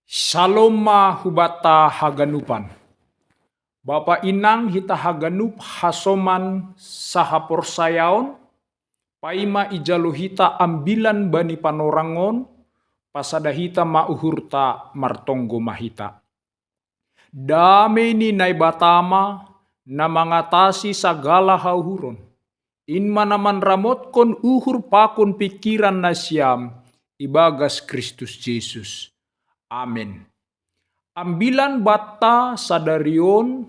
Shalom hubata haganupan. Bapa inang hita haganup hasoman sahapor sayaon, paima ijalo hita ambilan bani panorangon, pasada hita mauhurta martonggo mahita. Dame ni nai batama na mengatasi segala hauhuron. Inma naman ramotkon uhur pakon pikiran na siam ibagas Kristus Yesus. Amin. Ambilan bata sadarion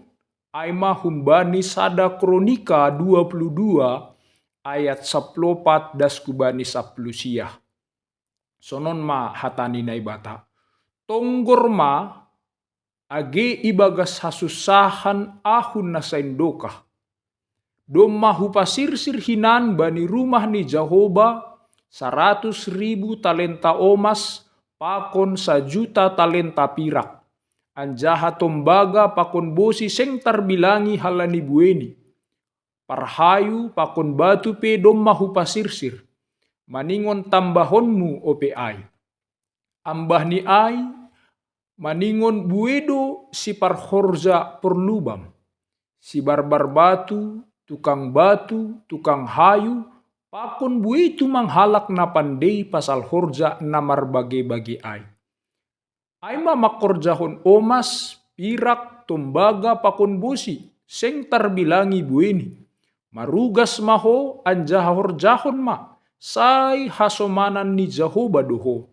aima humbani sada kronika 22 ayat 14 das kubani 10 siah. Sonon ma hatani nai bata. Tonggor ma age ibagas hasusahan ahun na saindokah. Domma hupasirsir hinan bani rumah ni Jehovah 100.000 talenta omas pakon 1.000.000 talenta pirak. Anjaha tombaga pakon bosi seng tarbilangi halani bueni. Parhayu pakon batu pe domma hupasirsir. Maningon tambahonmu ope ai. Ambah ni ai maningon buedo si parhorja perlubam. Si barbar batu, tukang hayu, pakon buitu manghalak na pandei pasal horja na marbage-bage ai. Ai makorjahon omas, pirak, tombaga, pakon bosi, seng tarbilangi bueni. Marugas maho anjaha horjahon ma, sai hasomanan ni Jehovah doho.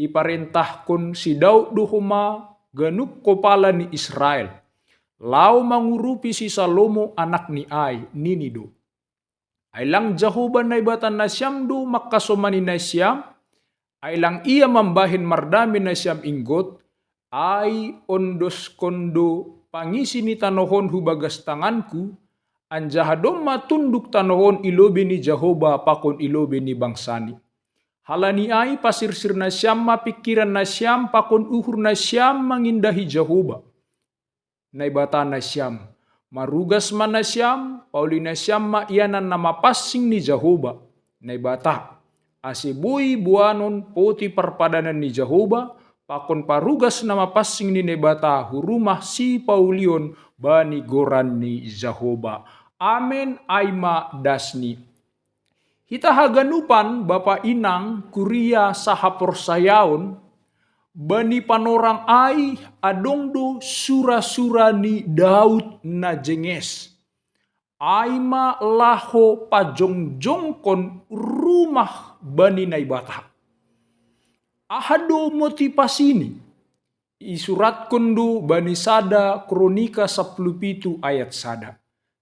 Iparentahkon si Daud doho ma ganup kopala ni Israel. Lau mangurupi si Salomo anak ni ai, nini do. Ailang Jehovah na ibatan na siyam do makasomani na siyam, ailang ia mambahin mardami na siyam inggot, ay ondos kondo pangisi ni tanohon hubagas tanganku, anjaha domma tunduk tanohon ilobe ni Jehovah pakon ilobe ni bangsani. Halani ay pasirsir na siyam mapikiran na siyam pakon uhur na siyam mangindahi Jehovah. Naibata na siyam. Marugas man na siyam, pauli na siyam maianan na mapasing ni Jehovah. Naibata. Asibuy buanon poti parpadanan ni Jehovah, pakon parugas na mapasing ni Naibata hurumah si paulion bani goran ni Jehovah. Amen aima dasni. Hita haganupan Bapa inang kuria sahapor sayaon, bani panorang ai adongdo sura-sura ni Daud na jenges. Aima laho pajongjongkon rumah bani Naibata. Ahado motivasini. Isuratkan do bani sada kronika 17 ayat sada.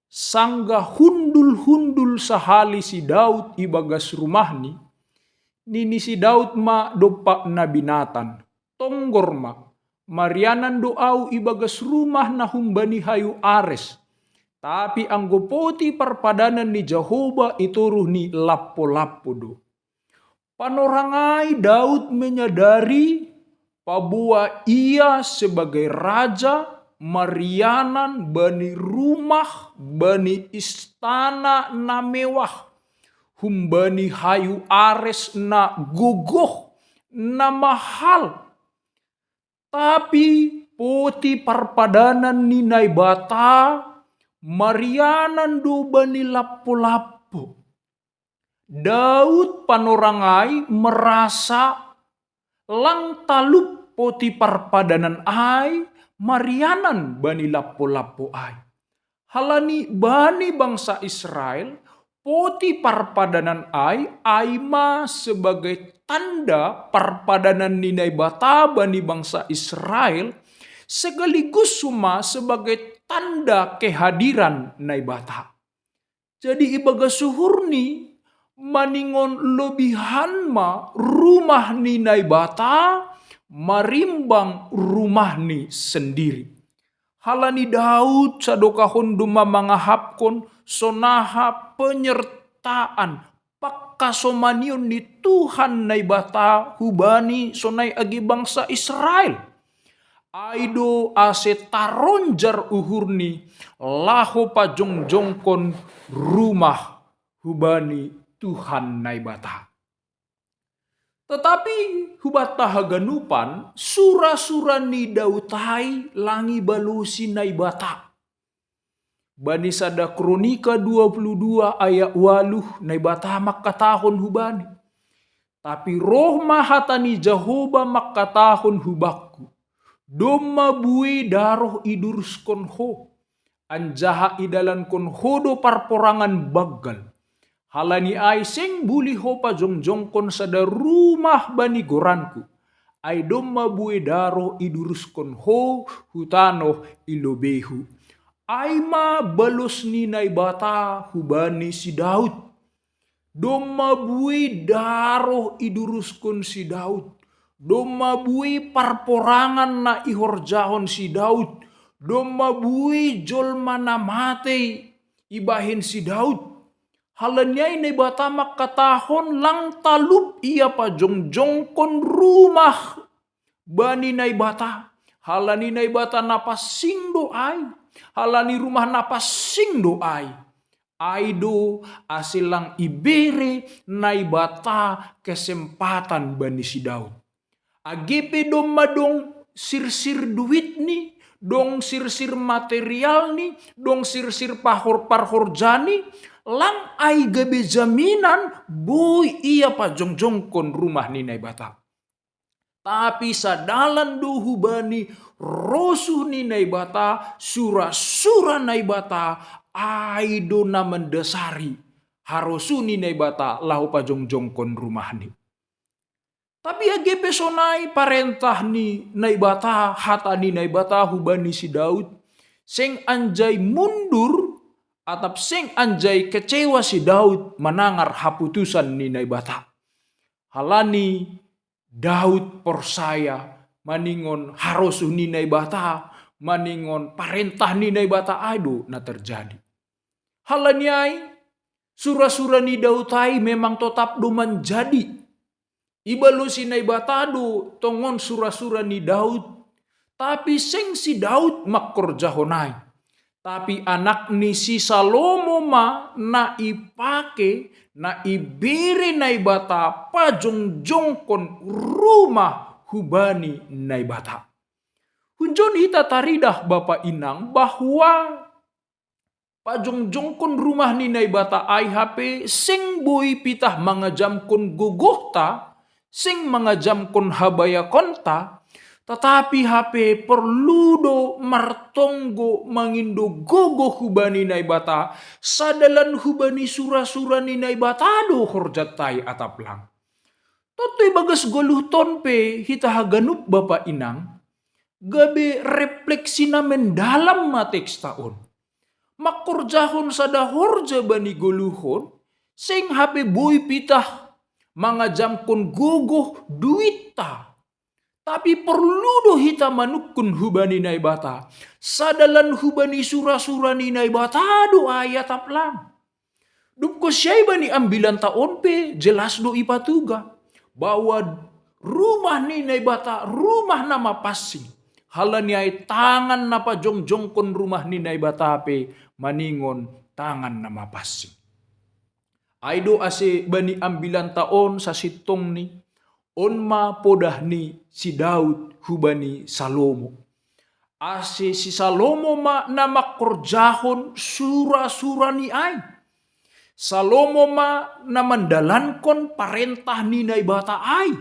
Sangga hundul-hundul sahali si Daud ibagas rumahni, nini si Daud ma dopak na binatan. Tonggor ma, marianan doau ibagas rumah na humbani hayu ares. Tapi anggopoti parpadanan ni Jehovah ituruh ni lapo-lapo do. Panorangai Daud menyadari bahwa ia sebagai raja marianan bani rumah, bani istana na mewah. Humbani hayu ares na gogoh, na mahal. Tapi poti parpadanan ni Naibata, marianan do bani lapo-lapo. Daud panorangai merasa lang talup poti parpadanan ai, marianan bani lapo-lapo ai. Halani bani bangsa Israel, poti parpadanan ai, aima sebagai tanda parpadanan ni Naibata bani bangsa Israel, sekaligus suma sebagai tanda kehadiran Naibata. Jadi ibaga suhurni, maningon lebihan ma rumah ni Naibata, marimbang rumah ni sendiri. Halani Daud sadokahon duma mangahapkon sonaha penyertaan pakasomanion ni Tuhan Naibata hubani sonai agi bangsa Israel. Aido ase taronjar uhurni laho pajongjongkon rumah hubani Tuhan Naibata. Tetapi hubata haganupan sura-sura ni dautai langi balusi nai bata. Bani sada kronika 22 ayat 8 nai bata makatahon hubani. Tapi roh mahatani Jehovah makatahon hubakku. Doma bui daroh idurus konho. Anjaha idalan konhodo parporangan bagal. Halani ay sing buli hopa jongjongkon sada rumah bani goranku. Ay doma bui daro idurus konho hutano ilobehu. Ay ma balos ni nai bata hubani si Daud. Doma bui daro idurus kon si Daud. Doma bui parporangan na ihorjahon si Daud. Doma bui jol mana mate ibahin si Daud. Halanyay na bata makatahon lang talup iya pa jongjong kon rumah bani na bata. Halani na bata napasing doay. Halani rumah napasing doay. Aido asilang ibere na bata kesempatan bani si Daud. Agepe dong madong sirsir duit ni. Dong sirsir material ni, dong sirsir pahor jani, lang ay gabe jaminan, boy iya pa jongjong kon rumah ni nai bata. Tapi sa dalan do hubani, rosuh ni nai bata, sura-sura nai bata, ay do na mendasari, harosu ni nai bata, lahu pa jongjong kon rumah ni. Tapi age pesonai parentah ni naibata hata ni naibata hubani si Daud. Seng anjay mundur atap seng anjay kecewa si Daud manangar haputusan ni naibata. Halani Daud persaya maningon harosuh ni naibata maningon parentah ni naibata ado na terjadi. Halani ay sura-sura ni Daud ay memang tetap do menjadi. Ibalo si naibatado tongon sura-sura ni Daud. Tapi seng si Daud makorjahonay. Tapi anak ni si Salomo ma na ipake na ibiri naibata pajongjong kon rumah hubani naibata. Hunjon hita taridah Bapak Inang bahwa pajongjong kon rumah ni naibata ay hape seng boy pitah mangajam kon guguhta. Sing mangajam kon habaya konta, tetapi HP perludo martonggo mangindo gogo hubani naibata, sadalan hubani sura-sura ni naibatado horjatai ataplang. Totoy bagas goluh tonpe hita haganup Bapak Inang, gabe refleksi na mendalam mateks taon. Makorjahon sada horja bani goluhon, sing HP boy pitah mangajam kon gogoh duita. Tapi perlu do hita manukun hubani naibata. Sadalan hubani sura-sura ni naibata do ayat aplang. Dupko syai bani ambilan taon pe jelas do ipatuga. Bahwa rumah ni naibata rumah nama pasing. Halani ay tangan napa jongjong kon rumah ni naibata pe maningon tangan nama pasing. Aido ase bani ambilan taon sa sitong ni onma podah ni si Daud hubani Salomo. Ase si Salomo ma nama korjahon sura-sura ni ay. Salomo ma namandalankon parentah ni naibata ay.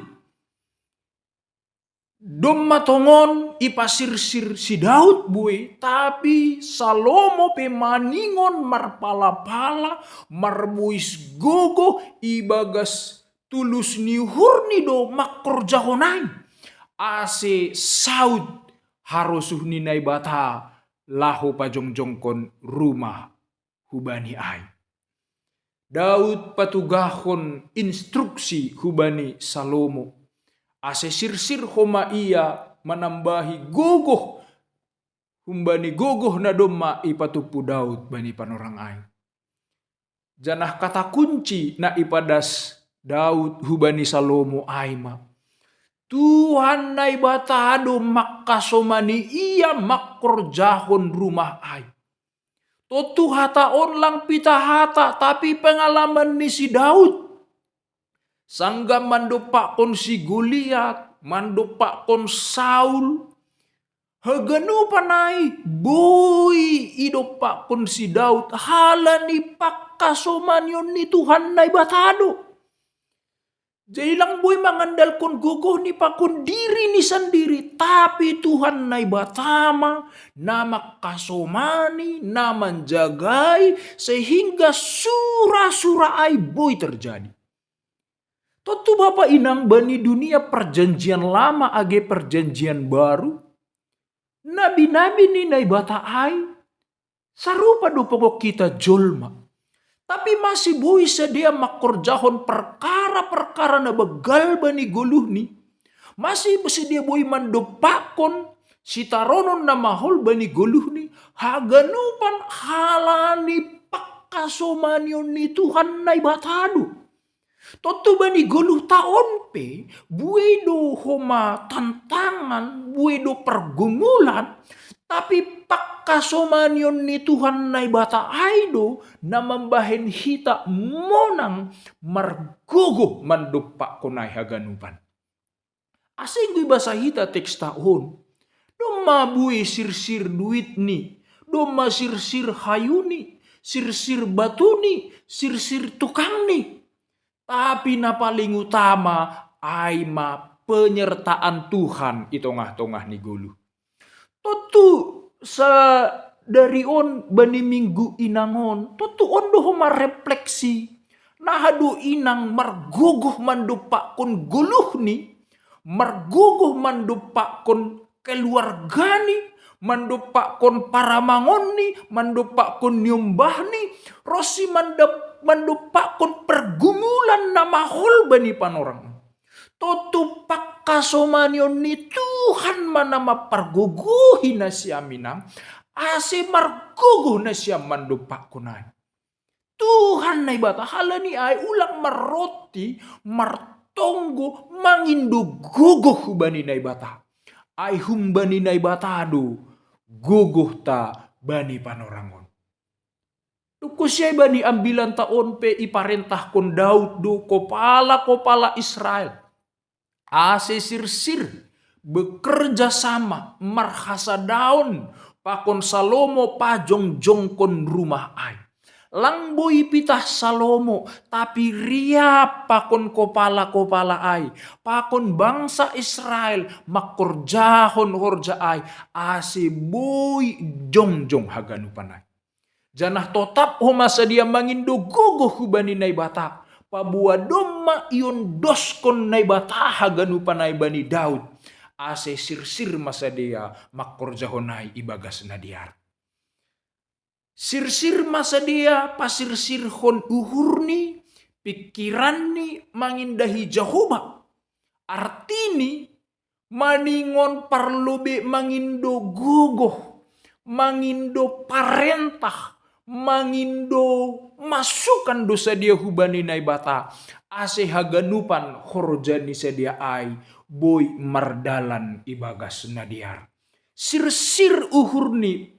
Dom matongon ipasirsir si Daud buwe, tapi Salomo pe maningon marpala-pala, marbuis gogo, ibagas tulus ni hurni do makorjahonay. Ase saud harosuh ni naibata lahu pajongjongkon rumah hubani ay. Daud patugahon instruksi hubani Salomo. Ase sirsir homa iya manambahi gogoh. Humbani gogoh na doma ipatupu Daud bani panorang ay. Janah kata kunci na ipadas Daud hubani Salomo ay ma. Tuhan na ibatado makasomani iya makorjahon rumah ay. Totu hataon lang pitahata tapi pengalaman ni si Daud. Sangga mandopakon si Goliat, mandopakon Saul. Haganupan ay boy idopakon si Daud halani pakasomanyon ni Tuhan na ibatado. Jadi lang boy mangandal kon gugo ni pakon diri ni sendiri, tapi Tuhan na ibatama na makasomani, na menjagai sehingga sura-sura ay boy terjadi. Tentu Bapak Inang bani dunia perjanjian lama age perjanjian baru. Nabi-nabi ni naibata ay sarupa do pokok kita jolma. Tapi masih boy sedia makorjahon perkara-perkara na begal bani guluh ni. Masih sedia boy mandopakon sitaronon na mahol bani guluh ni. Haganupan halani pakasomanion ni Tuhan naibatado. Toto bani guluh taon pe, buedo homa tantangan, buedo pergumulan, tapi pakasomanion ni Tuhan na ibata aido na membahen hita monang margogo mandupak konay haganupan. Asing gue basa hita teks taon, doma bui sir-sir duit ni, doma sir-sir hayuni, sir-sir batuni, sir-sir tukang ni. Tapi na paling utama ay penyertaan Tuhan itongah-tongah ni gulu. Tentu sa dari on bani minggu inangon, tentu on doh marefleksi. Nahadu inang margogoh mandupak kon guluh ni, margogoh mandupak kon keluarga ni, mandupak kon paramangon ni, mandupak kon nyumbah ni, rosi mandupak kon pergumulan na mahol bani panorang. Toto pakasomanion ni Tuhan manama parguguhi na siya minang, ase marguguh na siya mandupak kunay. Tuhan na ibata halani ay ulang maroti, martonggo, manginduguguh bani na ibata. Ay humbani na ibatado, guguh ta bani panorangon. Kusya bani ambilan taon pe iparentah kon Daud do kopala Israel. Ase sir-sir bekerja sama marhasa daun pakon Salomo pajong-jong kon rumah ay. Langboy pitah Salomo tapi ria pakon kopala ay. Pakon bangsa Israel makorjahon horja ay. Ase boy jong-jong haganupan ay. Janah totap homa sadia mangindo gogo hubani naibata. Pabua doma ion doskon naibata haganupan ay bani Daud. Ase sir-sir masadia makorjahonay ibagas nadiar. Sir-sir masadia pasirsir hon uhurni, pikiranni mangindahi Jehovah. Artini maningon parlobe mangindo gogoh, mangindo parentah, mangindo masukan dosa dia hubani naibata. Ase haganupan horjani sedia ay boy mardalan ibagas nadiar. Sir-sir uhurni,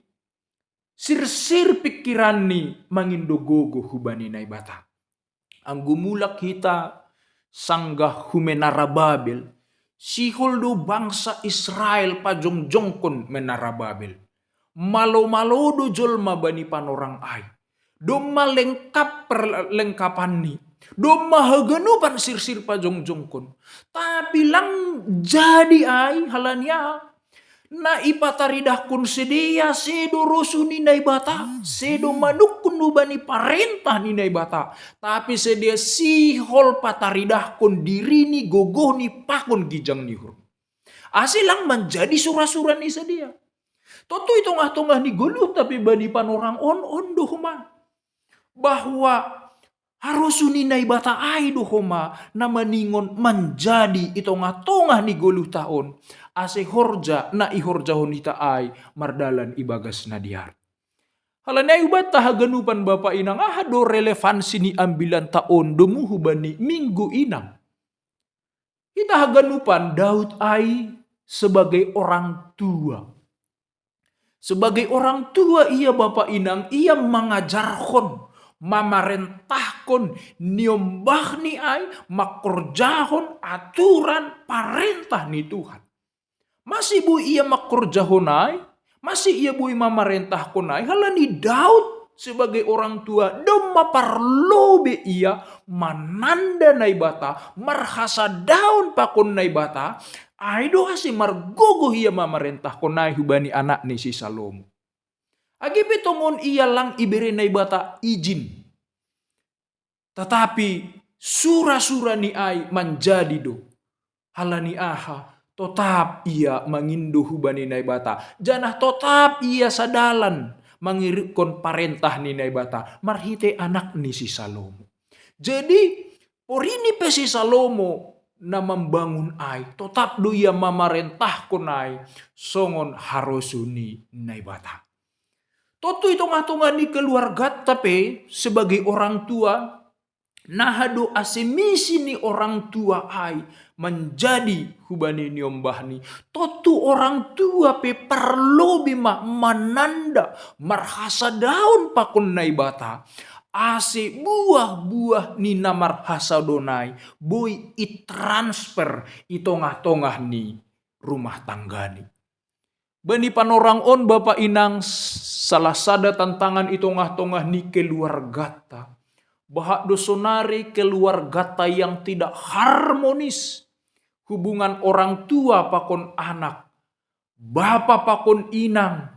sir-sir pikirani mangindo gogo hubani naibata. Ang gumulak kita sanggah humenara Babel, siholdo bangsa Israel pajong-jongkon menara Babel. Malo-malo jolma bani panorang ay. Doma lengkap perlengkapan ni. Doma haganupan sir-sir pajong-jongkon. Tapi lang jadi ay halanya. Na ipataridah kun sedia sedo rosu ni naibata. Sedo manukun bani parentah ni naibata. Tapi sedia sihol pataridah kun diri ni gogoh ni pakun gijang ni hur. Asilang menjadi surah-surah ni sedia. Toto itongah-tongah ni guluh tapi bani panorang on dohoma. Bahwa harus suninay bata ay dohoma na maningon menjadi itongah-tongah ni guluh taon. Ase horja na ihorjahon ita ay mardalan ibagas na diar. Halanay ubat tahaganupan Bapak Inang do relevansi ni ambilan taon dumuhu bani minggu inang. Kita haganupan Daud ay sebagai orang tua. Sebagai orang tua ia Bapak Inang, ia mengajarkan mamarentahkon niombah ni ay makorjahon aturan parentah ni Tuhan. Masih bu ia makorjahon ay, masih ia bu mamarentahkon ay, halani Daud sebagai orang tua dom maparlobe ia mananda naibata marhasa daun pakon naibata ay do asi margogo ia mamarentahkon ay hubani anak ni si Salomo. Agi petongon ia lang iberi naibata izin. Tetapi sura-sura ni ay menjadi do. Halani aha tetap ia mengindu hubani naibata. Janah tetap ia sadalan mengirikon parentah ni naibata. Marhite anak ni si Salomo. Jadi porini pe si Salomo na membangun ay. Tetap do ia mamarentah konay songon harusuni naibata. Toto itong-atongan ni keluarga tapi sebagai orang tua nahado asemisi ni orang tua ay menjadi hubani niombah ni. Toto orang tua pe perlu bima mananda marhasa daun pakon naibata. Ase buah-buah ni namar hasa donai boy transfer itong-atongah ni rumah tanggani. Bani panorang on Bapak Inang salah sada tantangan itongah-tongah ni keluarga ta. Bahak dosonari keluarga ta yang tidak harmonis. Hubungan orang tua pakon anak. Bapak pakon inang.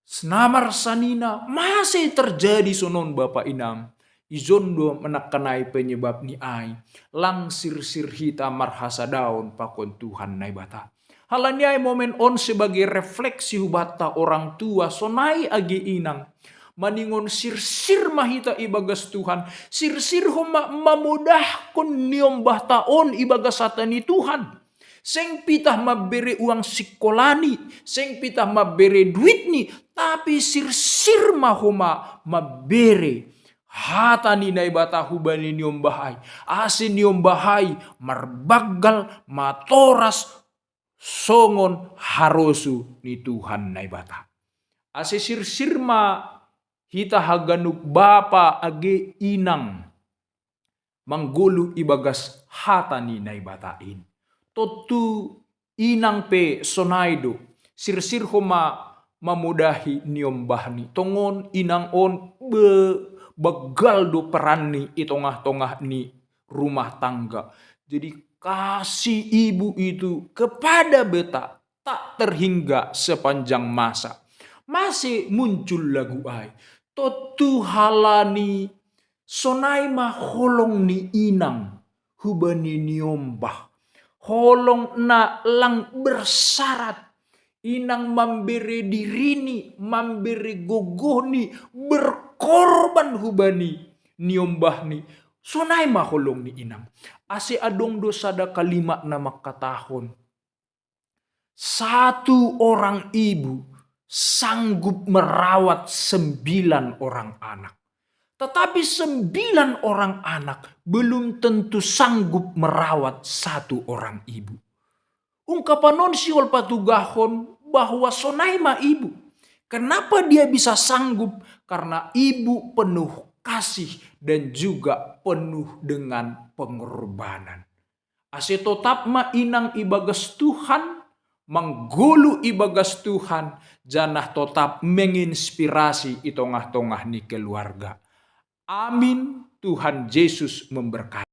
Senamar sanina masih terjadi sonon Bapak Inang. Izondo menekanai penyebab ni ai. Langsir sir hita marhasa daun pakon Tuhan naibata. Halaniai momen on sebagai refleksi hubata orang tua sonai agi inang. Maningon sir-sir mahita ibagas Tuhan. Sir-sir homa mamudahkon niombah taon ibagas satani Tuhan. Seng pitah mabere uang sikolani. Seng pitah mabere duit ni. Tapi sir-sir mahoma mabere. Hata ni naibata hubani niombahai. Asin niombahai marbagal matoras songon harosu ni Tuhan naibata. Ase sir-sirma hita haganuk bapa age inang manggulu ibagas hata ni naibatain. Totu inang pe sonaido sir-sir homa mamudahi niombah ni. Tongon inang on begal do perani itongah-tongah ni rumah tangga. Jadi kasih ibu itu kepada beta tak terhingga sepanjang masa. Masih muncul lagu ai. Totu halani sonai ma holong ni inang hubani niombah. Holong na lang bersyarat. Inang memberi dirini, memberi gogoni, berkorban hubani niombah ni. Sonai ma holong ni inang. Ase adong dosa da kalimat na makatahon. Satu orang ibu sanggup merawat 9 orang anak. Tetapi 9 orang anak belum tentu sanggup merawat 1 orang ibu. Ungkapan non siol patugahon bahwa sonai ma ibu. Kenapa dia bisa sanggup? Karena ibu penuh kasih dan juga penuh dengan pengorbanan. Ase tetap ma inang ibagas Tuhan, menggulu ibagas Tuhan, janah tetap menginspirasi itongah-tongah ni keluarga. Amin. Tuhan Yesus memberkati.